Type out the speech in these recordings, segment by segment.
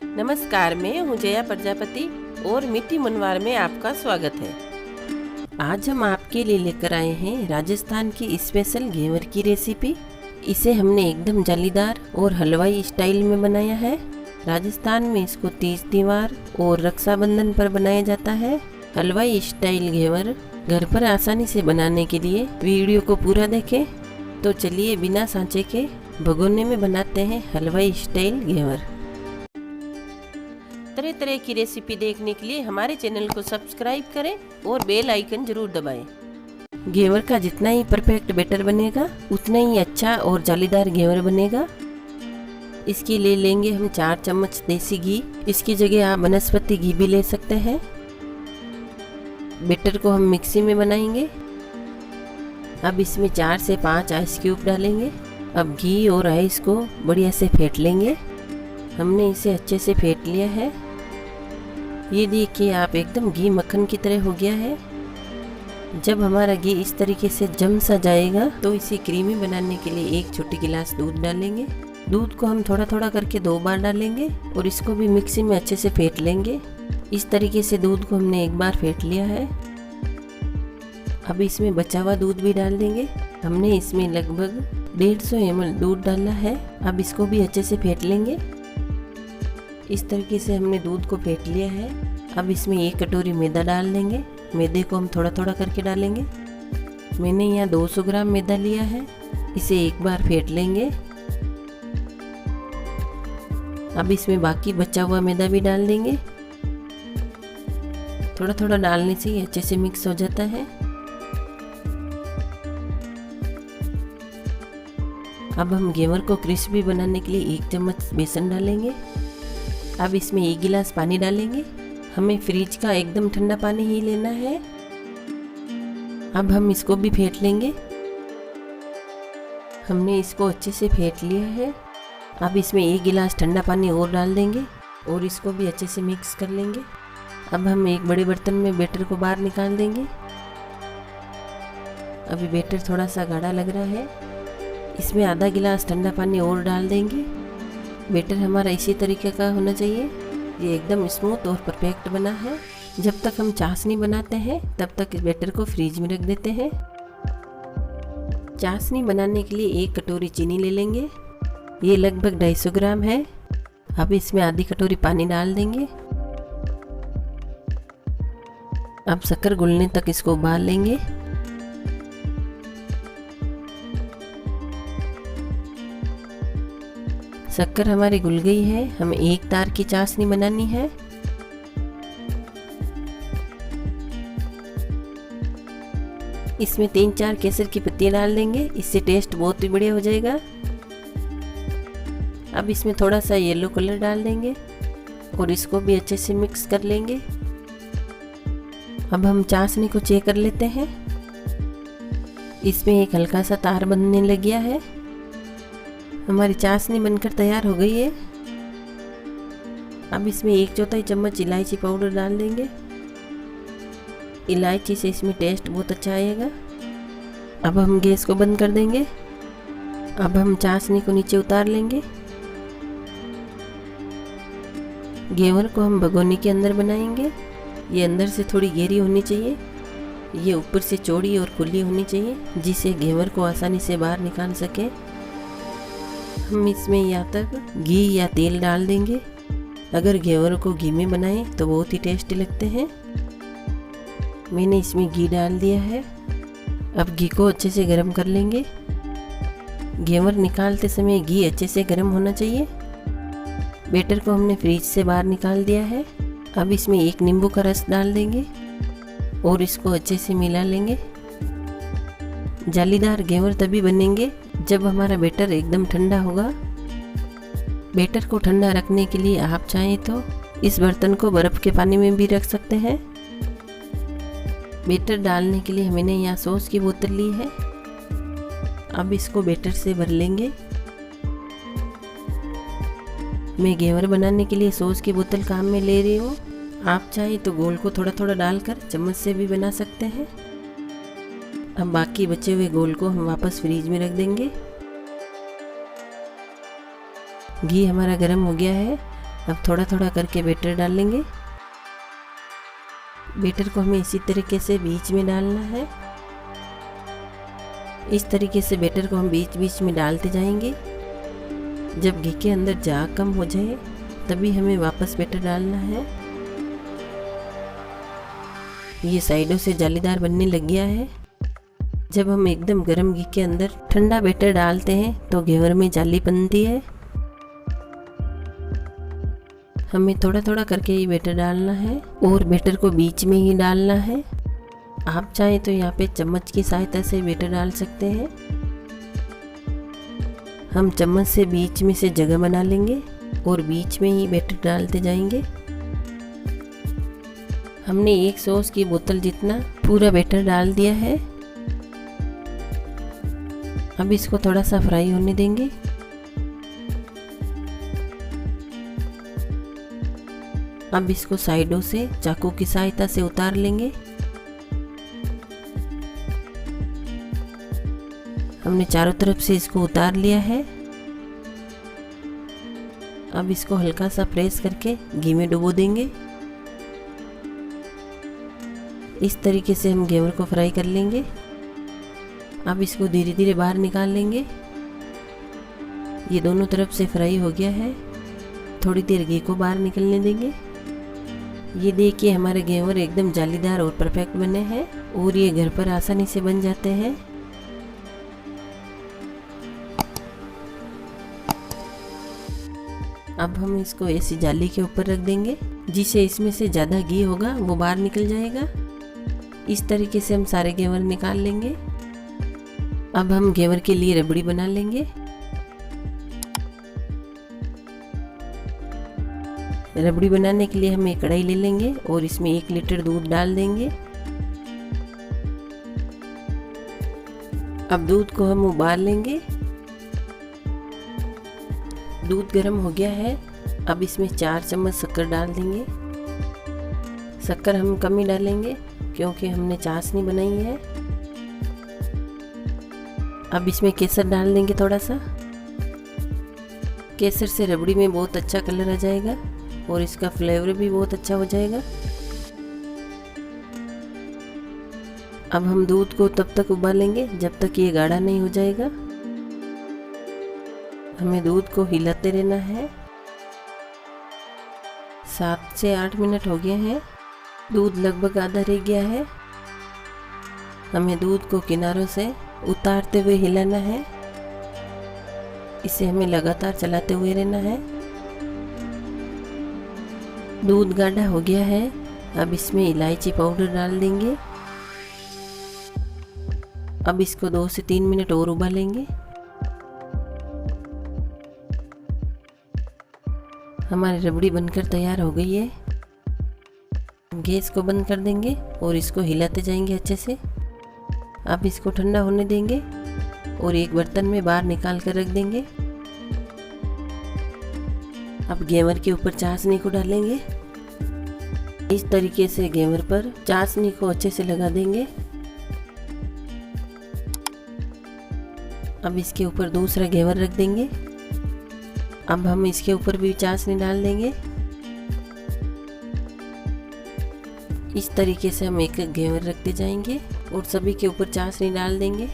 नमस्कार, मैं हूँ जया प्रजापति और मीठी मनवार में आपका स्वागत है। आज हम आपके लिए लेकर आए हैं राजस्थान की स्पेशल घेवर की रेसिपी। इसे हमने एकदम जालीदार और हलवाई स्टाइल में बनाया है। राजस्थान में इसको तीज त्योहार और रक्षाबंधन पर बनाया जाता है। हलवाई स्टाइल घेवर घर पर आसानी से बनाने के लिए वीडियो को पूरा देखें। तो चलिए बिना सांचे के भगोने में बनाते हैं हलवाई स्टाइल घेवर। तरह तरह की रेसिपी देखने के लिए हमारे चैनल को सब्सक्राइब करें और बेल आइकन जरूर दबाएं। घेवर का जितना ही परफेक्ट बैटर बनेगा उतना ही अच्छा और जालीदार घेवर बनेगा। इसके लिए लेंगे हम 4 चम्मच देसी घी। इसकी जगह आप वनस्पति घी भी ले सकते हैं। बैटर को हम मिक्सी में बनाएंगे। अब इसमें 4 से 5 आइस क्यूब डालेंगे। अब घी और आइस को बढ़िया से फेंट लेंगे। हमने इसे अच्छे से फेंट लिया है। ये देखिए आप एकदम घी मक्खन की तरह हो गया है। जब हमारा घी इस तरीके से जम सा जाएगा तो इसे क्रीमी बनाने के लिए 1 छोटी गिलास दूध डालेंगे। दूध को हम थोड़ा थोड़ा करके 2 बार डालेंगे और इसको भी मिक्सी में अच्छे से फेंट लेंगे। इस तरीके से दूध को हमने 1 बार फेंट लिया है। अब इसमें बचा हुआ दूध भी डाल देंगे। हमने इसमें लगभग 150 ml दूध डाला है। अब इसको भी अच्छे से फेंट लेंगे। इस तरीके से हमने दूध को फेंट लिया है। अब इसमें 1 कटोरी मैदा डाल देंगे। मैदे को हम थोड़ा थोड़ा करके डालेंगे। मैंने यहाँ 200 ग्राम मैदा लिया है। इसे 1 बार फेंट लेंगे। अब इसमें बाकी बचा हुआ मैदा भी डाल देंगे। थोड़ा थोड़ा डालने से ये अच्छे से मिक्स हो जाता है। अब हम घेवर को क्रिस्पी बनाने के लिए 1 चम्मच बेसन डालेंगे। अब इसमें 1 गिलास पानी डालेंगे। हमें फ्रिज का एकदम ठंडा पानी ही लेना है। अब हम इसको भी फेंट लेंगे। हमने इसको अच्छे से फेंट लिया है। अब इसमें 1 गिलास ठंडा पानी और डाल देंगे और इसको भी अच्छे से मिक्स कर लेंगे। अब हम एक बड़े बर्तन में बैटर को बाहर निकाल देंगे। अभी बैटर थोड़ा सा गाढ़ा लग रहा है। इसमें आधा गिलास ठंडा पानी और डाल देंगे। बैटर हमारा इसी तरीके का होना चाहिए। ये एकदम स्मूथ और परफेक्ट बना है। जब तक हम चाशनी बनाते हैं तब तक इस बैटर को फ्रीज में रख देते हैं। चाशनी बनाने के लिए 1 कटोरी चीनी ले लेंगे। ये लगभग 250 ग्राम है। अब इसमें आधी कटोरी पानी डाल देंगे। अब शक्कर घुलने तक इसको उबाल लेंगे। शक्कर हमारी घुल गई है। हमें 1 तार की चाशनी बनानी है। इसमें 3-4 केसर की पत्तियां डाल देंगे। इससे टेस्ट बहुत ही बढ़िया हो जाएगा। अब इसमें थोड़ा सा येलो कलर डाल देंगे और इसको भी अच्छे से मिक्स कर लेंगे। अब हम चाशनी को चेक कर लेते हैं। इसमें एक हल्का सा तार बनने लग गया है। हमारी चाशनी बनकर तैयार हो गई है। अब इसमें 1/4 चम्मच इलायची पाउडर डाल देंगे। इलायची से इसमें टेस्ट बहुत अच्छा आएगा। अब हम गैस को बंद कर देंगे। अब हम चाशनी को नीचे उतार लेंगे। घेवर को हम भगोनी के अंदर बनाएंगे। ये अंदर से थोड़ी गहरी होनी चाहिए। ये ऊपर से चौड़ी और खुली होनी चाहिए जिससे घेवर को आसानी से बाहर निकाल सके। हम इसमें या तक घी या तेल डाल देंगे। अगर घेवर को घी में बनाएं तो बहुत ही टेस्टी लगते हैं। मैंने इसमें घी डाल दिया है। अब घी को अच्छे से गर्म कर लेंगे। घेवर निकालते समय घी अच्छे से गर्म होना चाहिए। बैटर को हमने फ्रिज से बाहर निकाल दिया है। अब इसमें 1 नींबू का रस डाल देंगे और इसको अच्छे से मिला लेंगे। जालीदार घेवर तभी बनेंगे जब हमारा बैटर एकदम ठंडा होगा। बैटर को ठंडा रखने के लिए आप चाहें तो इस बर्तन को बर्फ के पानी में भी रख सकते हैं। बैटर डालने के लिए मैंने यहाँ सॉस की बोतल ली है। अब इसको बैटर से भर लेंगे। मैं घेवर बनाने के लिए सॉस की बोतल काम में ले रही हूँ। आप चाहें तो गोल को थोड़ा थोड़ा डालकर चम्मच से भी बना सकते हैं। अब बाकी बचे हुए गोल को हम वापस फ्रीज में रख देंगे। घी हमारा गर्म हो गया है। अब थोड़ा थोड़ा करके बैटर डाल लेंगे। बैटर को हमें इसी तरीके से बीच में डालना है। इस तरीके से बैटर को हम बीच बीच में डालते जाएंगे। जब घी के अंदर झाग कम हो जाए तभी हमें वापस बैटर डालना है। ये साइडों से जालीदार बनने लग गया है। जब हम एकदम गर्म घी के अंदर ठंडा बैटर डालते हैं तो घेवर में जाली बनती है। हमें थोड़ा थोड़ा करके ये बैटर डालना है और बैटर को बीच में ही डालना है। आप चाहें तो यहाँ पे चम्मच की सहायता से बैटर डाल सकते हैं। हम चम्मच से बीच में से जगह बना लेंगे और बीच में ही बैटर डालते जाएंगे। हमने एक सॉस की बोतल जितना पूरा बैटर डाल दिया है। अब इसको थोड़ा सा फ्राई होने देंगे। अब इसको साइडों से चाकू की सहायता से उतार लेंगे। हमने चारों तरफ से इसको उतार लिया है। अब इसको हल्का सा प्रेस करके घी में डुबो देंगे। इस तरीके से हम घेवर को फ्राई कर लेंगे। अब इसको धीरे धीरे बाहर निकाल लेंगे। ये दोनों तरफ से फ्राई हो गया है। थोड़ी देर घी को बाहर निकलने देंगे। ये देखिए हमारे घेवर एकदम जालीदार और परफेक्ट बने हैं और ये घर पर आसानी से बन जाते हैं। अब हम इसको ऐसी जाली के ऊपर रख देंगे जिससे इसमें से ज़्यादा घी होगा वो बाहर निकल जाएगा। इस तरीके से हम सारे घेवर निकाल लेंगे। अब हम घेवर के लिए रबड़ी बना लेंगे। रबड़ी बनाने के लिए हम एक कढ़ाई ले लेंगे और इसमें 1 लीटर दूध डाल देंगे। अब दूध को हम उबाल लेंगे। दूध गर्म हो गया है। अब इसमें 4 चम्मच शक्कर डाल देंगे। शक्कर हम कम ही डालेंगे क्योंकि हमने चाशनी बनाई है। अब इसमें केसर डाल देंगे थोड़ा सा। केसर से रबड़ी में बहुत अच्छा कलर आ जाएगा और इसका फ्लेवर भी बहुत अच्छा हो जाएगा। अब हम दूध को तब तक उबालेंगे जब तक ये गाढ़ा नहीं हो जाएगा। हमें दूध को हिलाते रहना है। 7 से 8 मिनट हो गए हैं। दूध लगभग आधा रह गया है। हमें दूध को किनारों से उतारते हुए हिलाना है। इसे हमें लगातार चलाते हुए रहना है। दूध गाढ़ा हो गया है। अब इसमें इलायची पाउडर डाल देंगे। अब इसको 2 से 3 मिनट और उबालेंगे। हमारी रबड़ी बनकर तैयार हो गई है। गैस को बंद कर देंगे और इसको हिलाते जाएंगे अच्छे से। अब इसको ठंडा होने देंगे और एक बर्तन में बाहर निकाल कर रख देंगे। अब घेवर के ऊपर चाशनी को डालेंगे। इस तरीके से घेवर पर चाशनी को अच्छे से लगा देंगे। अब इसके ऊपर दूसरा घेवर रख देंगे। अब हम इसके ऊपर भी चाशनी डाल देंगे। इस तरीके से हम एक एक घेवर रखते जाएंगे और सभी के ऊपर चाशनी डाल देंगे।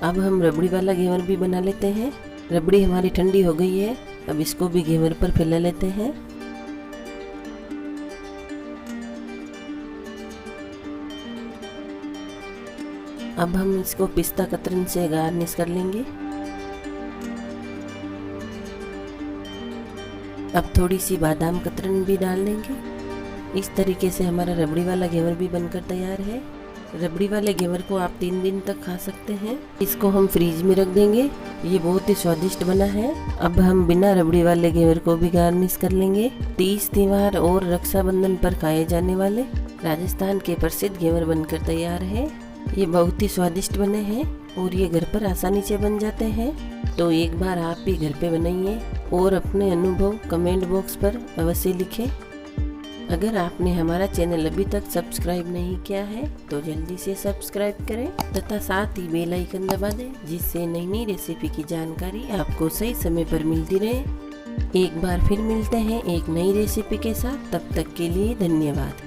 अब हम रबड़ी वाला घेवर भी बना लेते हैं। रबड़ी हमारी ठंडी हो गई है। अब इसको भी घेवर पर फैला लेते हैं। अब हम इसको पिस्ता कतरन से गार्निश कर लेंगे। अब थोड़ी सी बादाम कतरन भी डाल देंगे। इस तरीके से हमारा रबड़ी वाला घेवर भी बनकर तैयार है। रबड़ी वाले घेवर को आप 3 दिन तक खा सकते हैं। इसको हम फ्रीज में रख देंगे। ये बहुत ही स्वादिष्ट बना है। अब हम बिना रबड़ी वाले घेवर को भी गार्निश कर लेंगे। तीज त्योहार और रक्षाबंधन पर खाए जाने वाले राजस्थान के प्रसिद्ध घेवर बनकर तैयार है। ये बहुत ही स्वादिष्ट बने हैं और ये घर पर आसानी से बन जाते हैं। तो एक बार आप भी घर पे बनाइए और अपने अनुभव कमेंट बॉक्स पर अवश्य लिखें। अगर आपने हमारा चैनल अभी तक सब्सक्राइब नहीं किया है तो जल्दी से सब्सक्राइब करें तथा साथ ही बेल आइकन दबा दें, जिससे नई नई रेसिपी की जानकारी आपको सही समय पर मिलती रहे। एक बार फिर मिलते हैं एक नई रेसिपी के साथ, तब तक के लिए धन्यवाद।